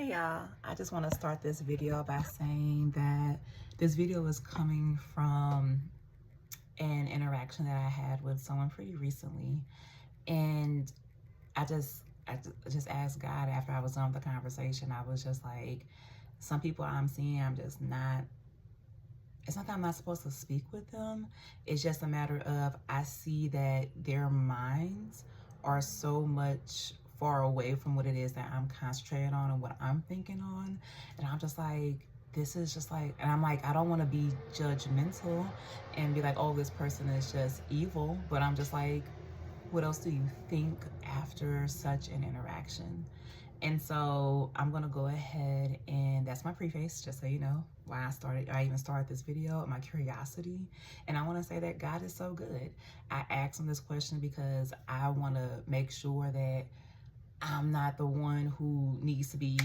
Hey y'all, I just want to start this video by saying that this video is coming from an interaction that I had with someone pretty recently. And I just asked God after I was done with the conversation. I was just like, some people I'm seeing, I'm just not, it's not that I'm not supposed to speak with them. It's just a matter of, I see that their minds are so much far away from what it is that I'm concentrating on and what I'm thinking on. And I'm just like, this is just like, and I'm like, I don't want to be judgmental and be like, oh, this person is just evil. But I'm just like, what else do you think after such an interaction? And so I'm gonna go ahead, and that's my preface, just so you know why I even started this video, my curiosity. And I want to say that God is so good. I asked him this question because I want to make sure that I'm not the one who needs to be,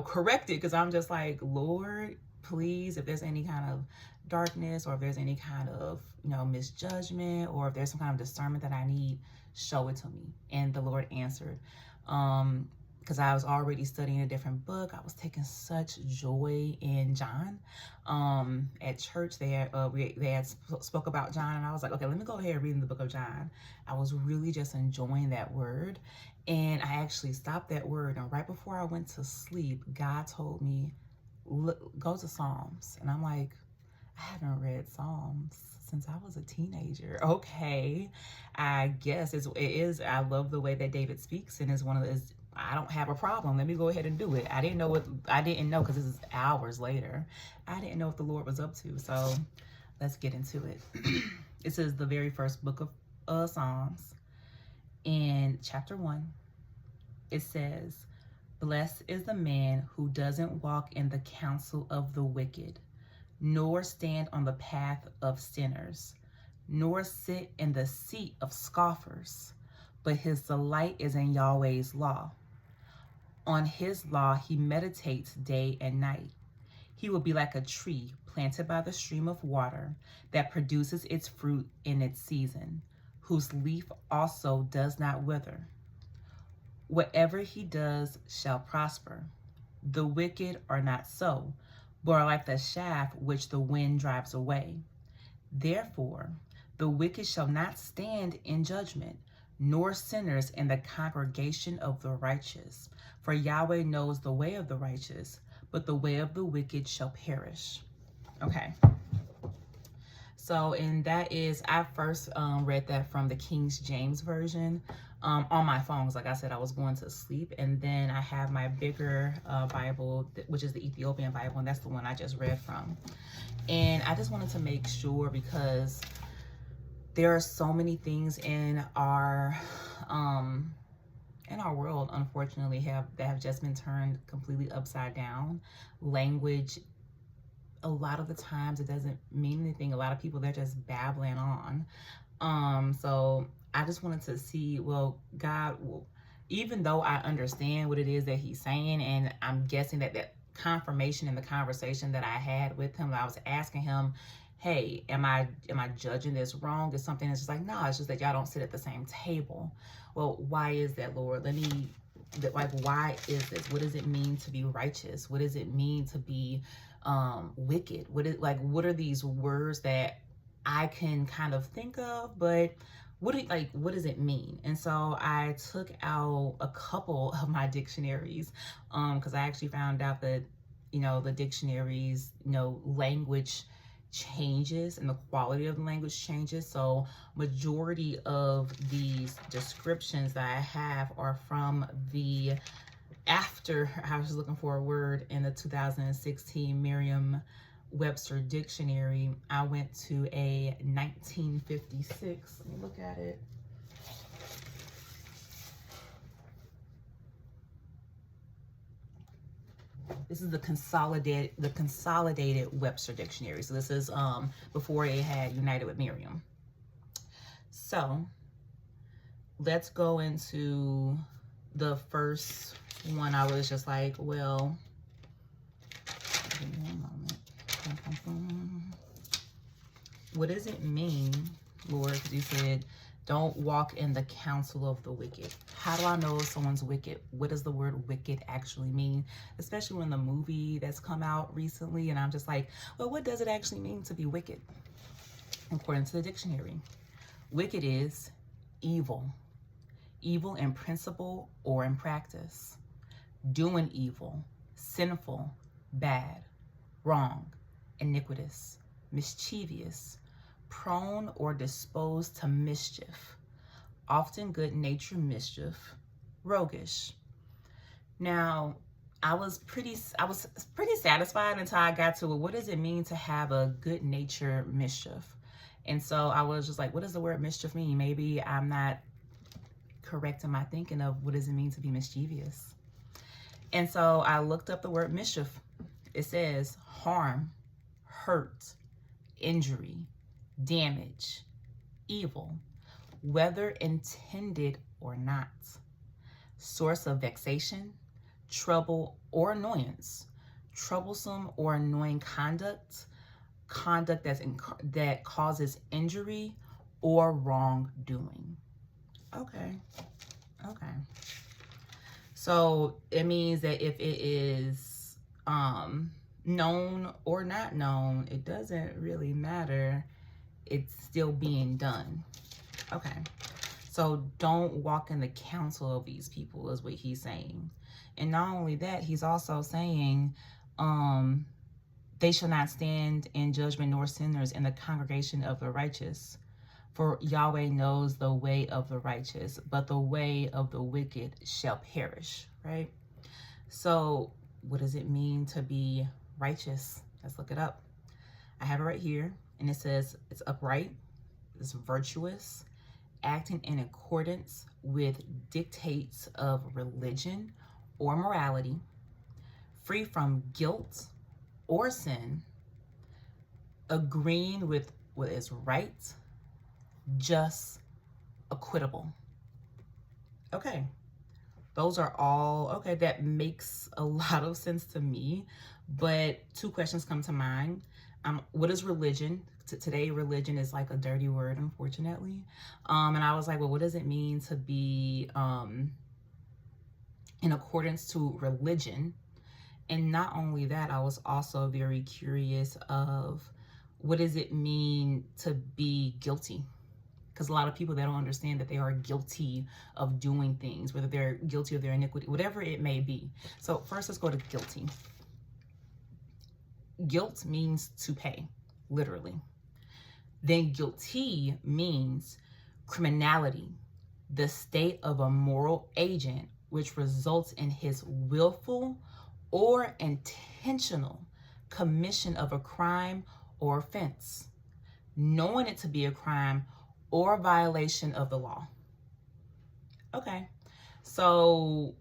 corrected, because I'm just like, Lord, please, if there's any kind of darkness, or if there's any kind of, misjudgment, or if there's some kind of discernment that I need, show it to me. And the Lord answered. Because I was already studying a different book. I was taking such joy in John. At church, they had spoke about John, and I was like, okay, let me go ahead and read the book of John. I was really just enjoying that word, and I actually stopped that word. And right before I went to sleep, God told me, go to Psalms. And I'm like, I haven't read Psalms since I was a teenager. Okay, I guess it is. I love the way that David speaks, and it's one of those. I don't have a problem. Let me go ahead and do it. I didn't know because this is hours later. I didn't know what the Lord was up to. So let's get into it. This is the very first book of Psalms. In chapter 1, it says, "Blessed is the man who doesn't walk in the counsel of the wicked, nor stand on the path of sinners, nor sit in the seat of scoffers, but his delight is in Yahweh's law. On his law he meditates day and night. He will be like a tree planted by the stream of water that produces its fruit in its season, whose leaf also does not wither. Whatever he does shall prosper. The wicked are not so, but are like the shaft which the wind drives away. Therefore, the wicked shall not stand in judgment, nor sinners in the congregation of the righteous. For Yahweh knows the way of the righteous, but the way of the wicked shall perish." Okay. So, and that is, I first read that from the King James Version on my phone. Like I said, I was going to sleep. And then I have my bigger Bible, which is the Ethiopian Bible, and that's the one I just read from. And I just wanted to make sure, because there are so many things in our world, unfortunately, that have just been turned completely upside down. Language, a lot of the times, it doesn't mean anything. A lot of people, they're just babbling on. So I just wanted to see, well, God, even though I understand what it is that he's saying, and I'm guessing that confirmation in the conversation that I had with him, I was asking him, hey, am I judging this wrong? Is something that's just like, no, it's just that y'all don't sit at the same table. Well, why is that, Lord? Why is this? What does it mean to be righteous? What does it mean to be wicked? What are these words that I can kind of think of, but what does it mean? And so I took out a couple of my dictionaries, because I actually found out that, the dictionaries, language changes and the quality of the language changes. So majority of these descriptions that I have are from after I was looking for a word in the 2016 Merriam-Webster dictionary. I went to a 1956. Let me look at it. This is the consolidated Webster dictionary. So this is before it had united with Merriam. So let's go into the first one. I was just like, well, give me a moment. What does it mean, Lord? Because you said, Don't walk in the counsel of the wicked. How do I know if someone's wicked? What does the word wicked actually mean? Especially when the movie that's come out recently, and I'm just like, well, what does it actually mean to be wicked? According to the dictionary, wicked is evil. Evil in principle or in practice. Doing evil, sinful, bad, wrong, iniquitous, mischievous, prone or disposed to mischief, often good-natured mischief, roguish. Now, I was pretty satisfied until I got to, well, what does it mean to have a good-natured mischief? And so I was just like, what does the word mischief mean? Maybe I'm not correct in my thinking of what does it mean to be mischievous. And so I looked up the word mischief. It says harm, hurt, injury, damage, evil, whether intended or not, source of vexation, trouble or annoyance, troublesome or annoying conduct, conduct that causes injury or wrongdoing. Okay. So it means that if it is known or not known, it doesn't really matter. It's still being done. Okay. So don't walk in the counsel of these people is what he's saying. And not only that, he's also saying they shall not stand in judgment nor sinners in the congregation of the righteous. For Yahweh knows the way of the righteous, but the way of the wicked shall perish, right? So what does it mean to be righteous? Let's look it up. I have it right here, and it says it's upright, it's virtuous, acting in accordance with dictates of religion or morality, free from guilt or sin, agreeing with what is right, just, equitable. Okay, those are all, okay, that makes a lot of sense to me, but two questions come to mind. What is religion? Today, religion is like a dirty word, unfortunately. And I was like, well, what does it mean to be in accordance to religion? And not only that, I was also very curious of what does it mean to be guilty? Because a lot of people, they don't understand that they are guilty of doing things, whether they're guilty of their iniquity, whatever it may be. So first, let's go to guilty. Guilt means to pay, literally. Then guilty means criminality, the state of a moral agent, which results in his willful or intentional commission of a crime or offense, knowing it to be a crime or violation of the law. Okay, so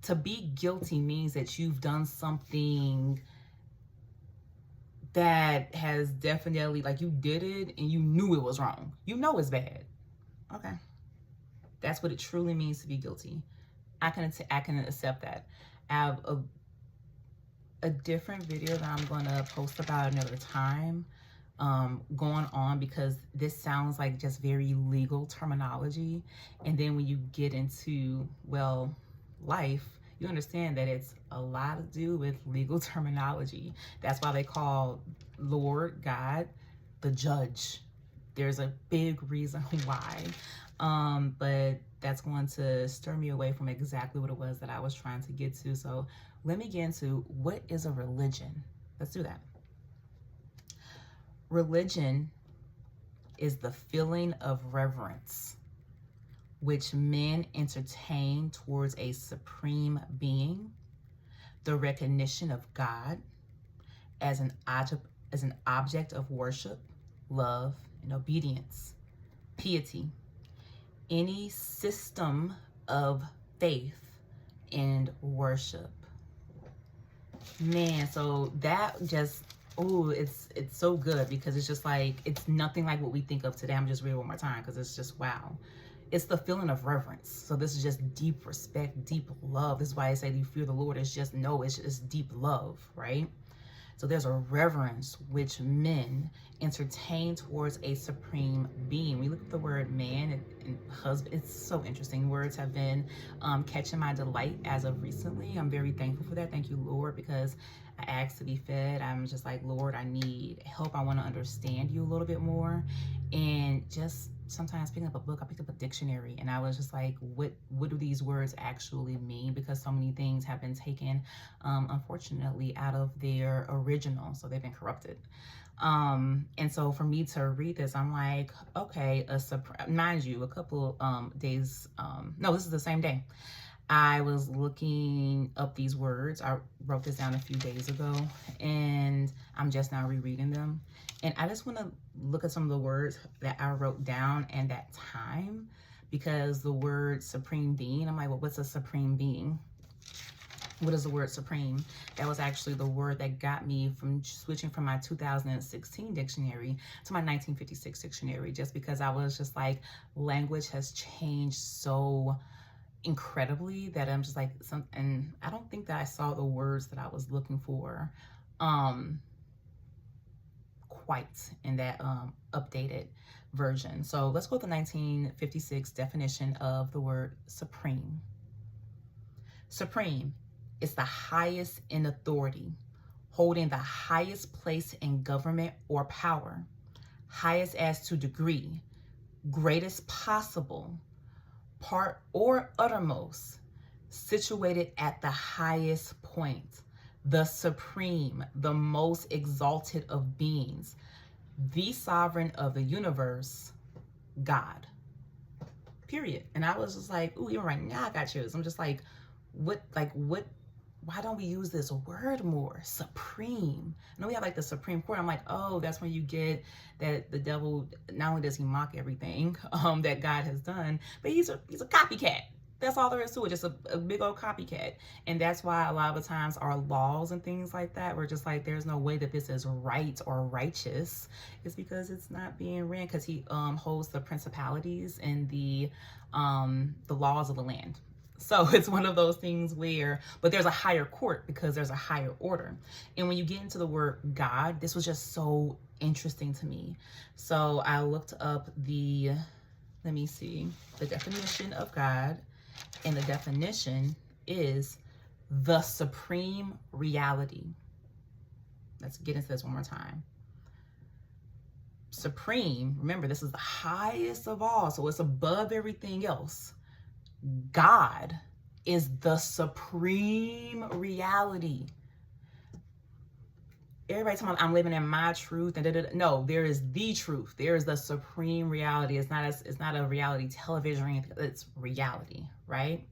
to be guilty means that you've done something that has definitely, like, you did it and you knew it was wrong. You know it's bad. Okay, that's what it truly means to be guilty. I can accept that. I have a different video that I'm going to post about another time going on, because this sounds like just very legal terminology, and then when you get into, well, life, you understand that it's a lot to do with legal terminology. That's why they call Lord God the judge. There's a big reason why, but that's going to stir me away from exactly what it was that I was trying to get to. So let me get into what is a religion. Let's do that. Religion is the feeling of reverence which men entertain towards a supreme being, the recognition of God as an object of worship, love, and obedience, piety, any system of faith and worship. Man, so that just, oh, it's so good, because it's just like, it's nothing like what we think of today. I'm just reading it one more time because it's just, wow. It's the feeling of reverence. So this is just deep respect, deep love. This is why I say, do you fear the Lord? It's just, no, it's just deep love, right? So there's a reverence which men entertain towards a supreme being. We look at the word man and husband. It's so interesting. Words have been catching my delight as of recently. I'm very thankful for that. Thank you, Lord, because I asked to be fed. I'm just like, Lord, I need help. I want to understand you a little bit more. And just sometimes picking up a book, I picked up a dictionary, and I was just like, what do these words actually mean? Because so many things have been taken, unfortunately, out of their original. So they've been corrupted. And so for me to read this, I'm like, okay, mind you, a couple days, no, this is the same day. I was looking up these words. I wrote this down a few days ago, and I'm just now rereading them. And I just want to look at some of the words that I wrote down and that time, because the word supreme being, I'm like, well, what's a supreme being? What is the word supreme? That was actually the word that got me from switching from my 2016 dictionary to my 1956 dictionary, just because I was just like, language has changed so incredibly that I'm just like, and I don't think that I saw the words that I was looking for quite in that updated version. So let's go with the 1956 definition of the word supreme. Supreme is the highest in authority, holding the highest place in government or power, highest as to degree, greatest possible, part or uttermost, situated at the highest point, the supreme, the most exalted of beings, the sovereign of the universe, God. Period. And I was just like, ooh, even right now I got chills. I'm just like, what, why don't we use this word more? Supreme. I know we have like the Supreme Court. I'm like, oh, that's when you get that the devil, not only does he mock everything that God has done, but he's a copycat. That's all there is to it, just a big old copycat. And that's why a lot of the times our laws and things like that, we're just like, there's no way that this is right or righteous. It's because it's not being ran, because he holds the principalities and the laws of the land. So it's one of those things where, but there's a higher court because there's a higher order. And when you get into the word God, this was just so interesting to me. So I looked up the definition of God. And the definition is the supreme reality. Let's get into this one more time. Supreme, remember, this is the highest of all, so it's above everything else. God is the supreme reality. Everybody talking about I'm living in my truth. No, there is the truth. There is the supreme reality. It's not a reality television or anything. It's reality, right?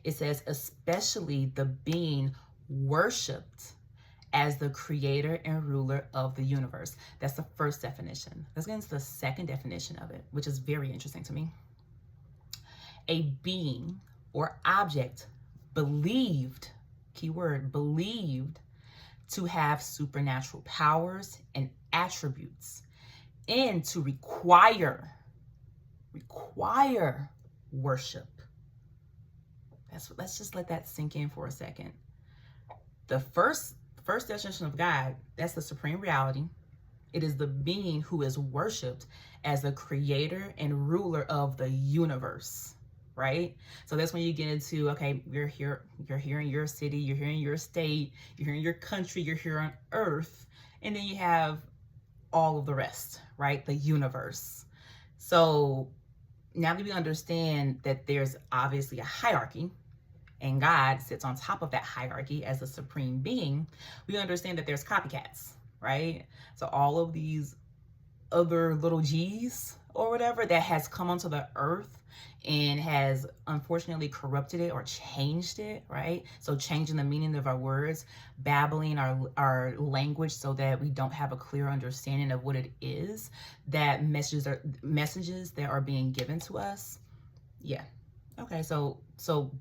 It says, especially the being worshipped as the creator and ruler of the universe. That's the first definition. Let's get into the second definition of it, which is very interesting to me. A being or object believed, keyword, believed, to have supernatural powers and attributes, and to require worship. Let's just let that sink in for a second. The first definition of God, that's the supreme reality. It is the being who is worshipped as the creator and ruler of the universe, right? So that's when you get into, okay, you're here in your city, you're here in your state, you're here in your country, you're here on earth, and then you have all of the rest, right? The universe. So now that we understand that there's obviously a hierarchy, and God sits on top of that hierarchy as the supreme being, we understand that there's copycats, right? So all of these other little G's or whatever that has come onto the earth and has unfortunately corrupted it or changed it, right? So changing the meaning of our words, babbling our language so that we don't have a clear understanding of what it is, that messages that are being given to us. Yeah. Okay, so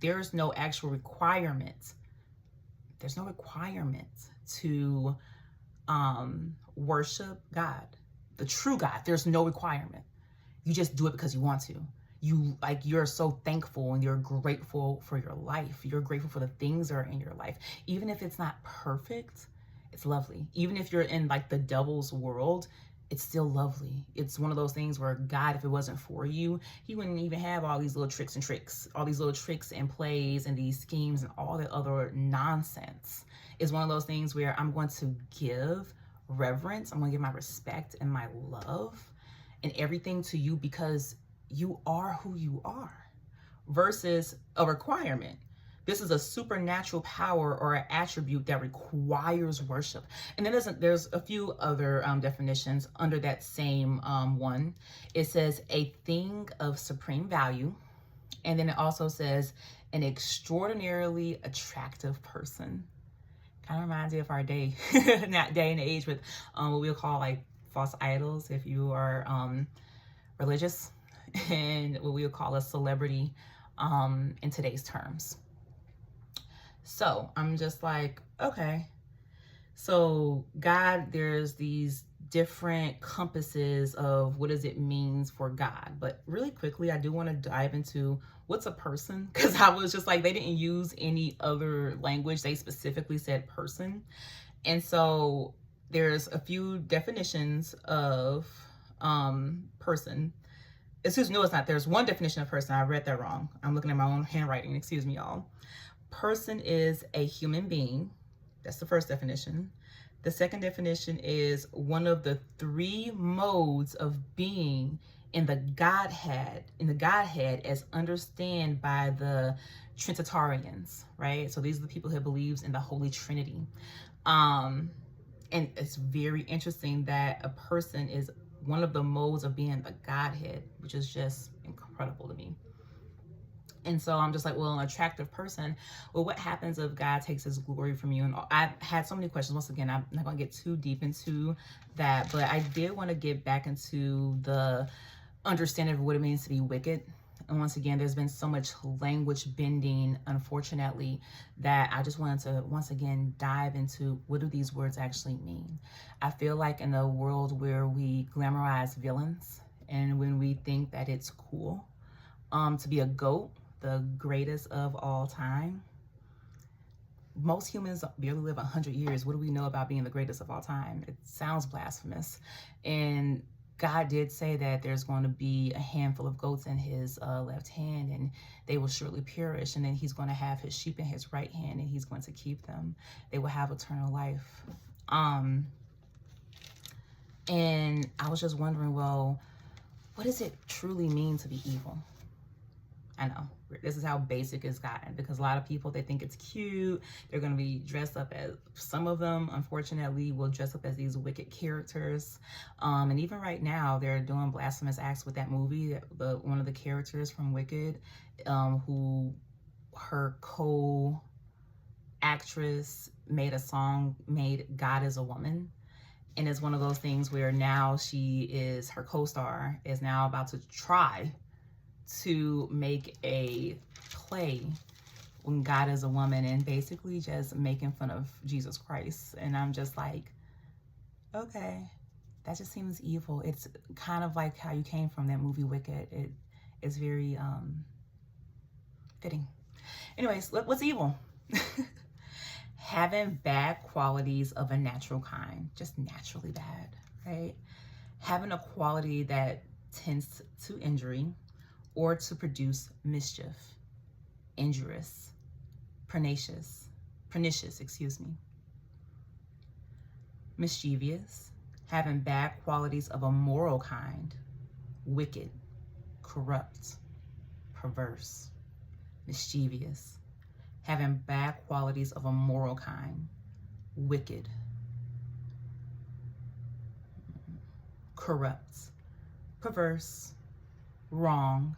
there's no actual requirement. There's no requirement to worship God, the true God. There's no requirement. You just do it because you want to. You're so thankful and you're grateful for your life. You're grateful for the things that are in your life. Even if it's not perfect, It's lovely. Even if you're in like the devil's world, it's still lovely. It's one of those things where God, if it wasn't for you, he wouldn't even have all these little tricks, all these little tricks and plays and these schemes and all that other nonsense. It's one of those things where I'm going to give reverence. I'm going to give my respect and my love and everything to you because you are who you are versus a requirement. This is a supernatural power or an attribute that requires worship. And then there's a few other definitions under that same one. It says a thing of supreme value. And then it also says an extraordinarily attractive person. Kind of reminds me of our day, not day and age, with what we'll call like false idols if you are religious, and what we would call a celebrity in today's terms. So I'm just like, okay. So God, there's these different compasses of what does it means for God. But really quickly, I do want to dive into what's a person, because I was just like, they didn't use any other language. They specifically said person. And so there's a few definitions of person. Excuse me, no, it's not. There's one definition of person. I read that wrong. I'm looking at my own handwriting. Excuse me, y'all. Person is a human being. That's the first definition. The second definition is one of the three modes of being in the Godhead, as understood by the Trinitarians, right? So these are the people who believes in the Holy Trinity. And it's very interesting that a person is one of the modes of being the Godhead, which is just incredible to me. And so I'm just like, well, an attractive person, well, what happens if God takes his glory from you? And I've had so many questions. Once again, I'm not going to get too deep into that, but I did want to get back into the understanding of what it means to be wicked. And once again, there's been so much language bending, unfortunately, that I just wanted to, once again, dive into what do these words actually mean. I feel like in a world where we glamorize villains and when we think that it's cool to be a goat, the greatest of all time. Most humans barely live 100 years. What do we know about being the greatest of all time? It sounds blasphemous. And God did say that there's going to be a handful of goats in his left hand and they will surely perish. And then he's going to have his sheep in his right hand and he's going to keep them. They will have eternal life. And I was just wondering, well, what does it truly mean to be evil? I know this is how basic it's gotten because a lot of people, they think it's cute. They're going to be dressed up as, some of them, unfortunately, will dress up as these wicked characters. And even right now, they're doing blasphemous acts with that movie. One of the characters from Wicked, who her co-actress made a song, made God is a Woman. And it's one of those things where now her co-star is now about to try to make a play when God is a woman and basically just making fun of Jesus Christ. And I'm just like, okay, that just seems evil. It's kind of like how you came from that movie Wicked. It is very fitting. Anyways, what's evil? Having bad qualities of a natural kind, just naturally bad, right? Having a quality that tends to injury or to produce mischief, injurious, pernicious, mischievous, having bad qualities of a moral kind, wicked, corrupt, perverse, mischievous, having bad qualities of a moral kind, wicked, corrupt, perverse, wrong,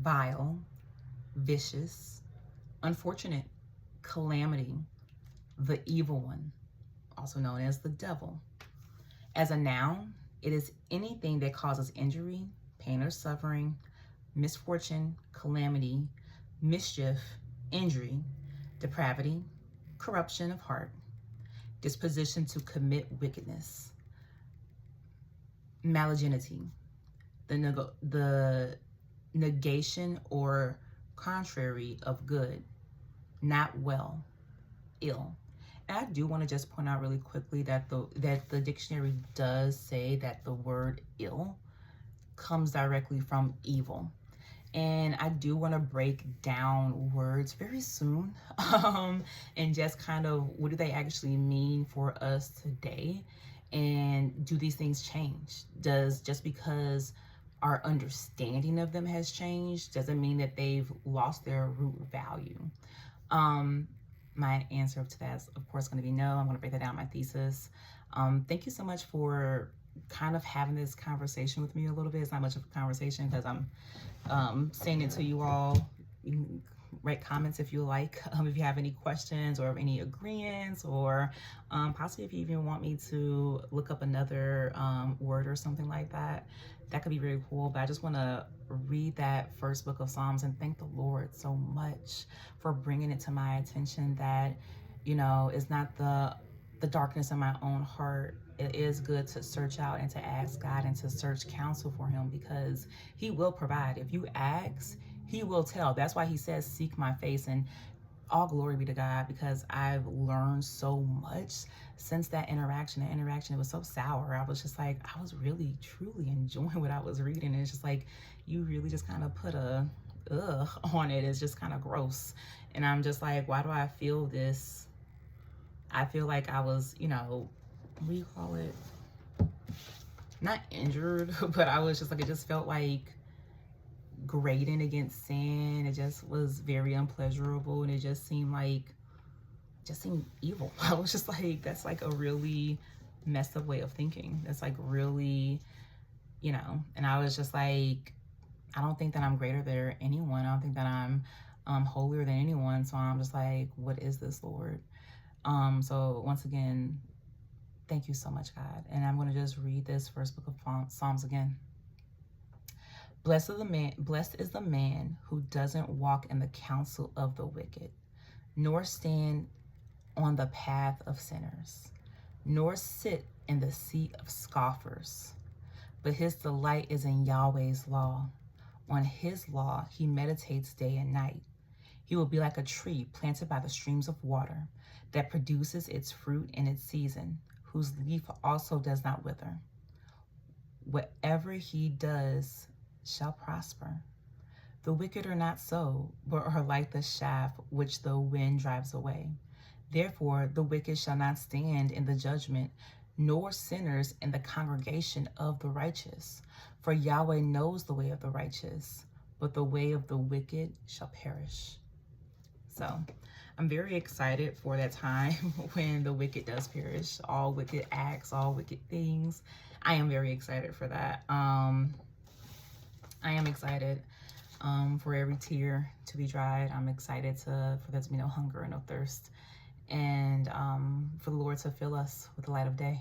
vile, vicious, unfortunate, calamity, the evil one, also known as the devil. As a noun, it is anything that causes injury, pain or suffering, misfortune, calamity, mischief, injury, depravity, corruption of heart, disposition to commit wickedness, malignity, the negation or contrary of good, not well, ill, And I do want to just point out really quickly that the dictionary does say that the word ill comes directly from evil. And I do want to break down words very soon, and just kind of what do they actually mean for us today, and do these things change? Does just because our understanding of them has changed doesn't mean that they've lost their root value. My answer to that is, of course, going to be no. I'm going to break that down in my thesis. Thank you so much for kind of having this conversation with me a little bit. It's not much of a conversation because I'm saying it to you all. You can write comments if you like, if you have any questions or any agreements, or possibly if you even want me to look up another word or something like that. That could be very cool. But I just want to read that first book of Psalms and thank the Lord so much for bringing it to my attention that, you know, it's not the darkness in my own heart. It is good to search out and to ask God and to search counsel for him, because he will provide. If you ask, he will tell. That's why he says, seek my face. And all glory be to God, because I've learned so much since that interaction. It was so sour. I was just like, I was really, truly enjoying what I was reading. And it's just like, you really just kind of put a ugh on it. It's just kind of gross. And I'm just like, why do I feel this? I feel like I was, you know, what do you call it? Not injured, but I was just like, it just felt like grading against sin. It just was very unpleasurable, and it just seemed evil. I was just like, that's like a really messed up way of thinking. That's like really, you know, and I was just like, I don't think that I'm greater than anyone. I don't think that I'm holier than anyone. So I'm just like, what is this, Lord? So once again, thank you so much, God. And I'm going to just read this first book of Psalms again. Blessed is the man who doesn't walk in the counsel of the wicked, nor stand on the path of sinners, nor sit in the seat of scoffers. But his delight is in Yahweh's law. On his law he meditates day and night. He will be like a tree planted by the streams of water, that produces its fruit in its season, whose leaf also does not wither. Whatever he does shall prosper. The wicked are not so, but are like the chaff which the wind drives away. Therefore the wicked shall not stand in the judgment, nor sinners in the congregation of the righteous. For Yahweh knows the way of the righteous, but the way of the wicked shall perish. So I'm very excited for that time when the wicked does perish. All wicked acts, all wicked things. I am very excited for that. I am excited for every tear to be dried. I'm excited for there to be no hunger and no thirst. And for the Lord to fill us with the light of day.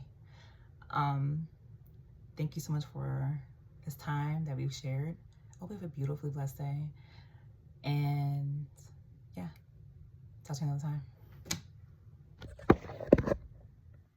Thank you so much for this time that we've shared. I hope you have a beautifully blessed day. And yeah, talk to you another time.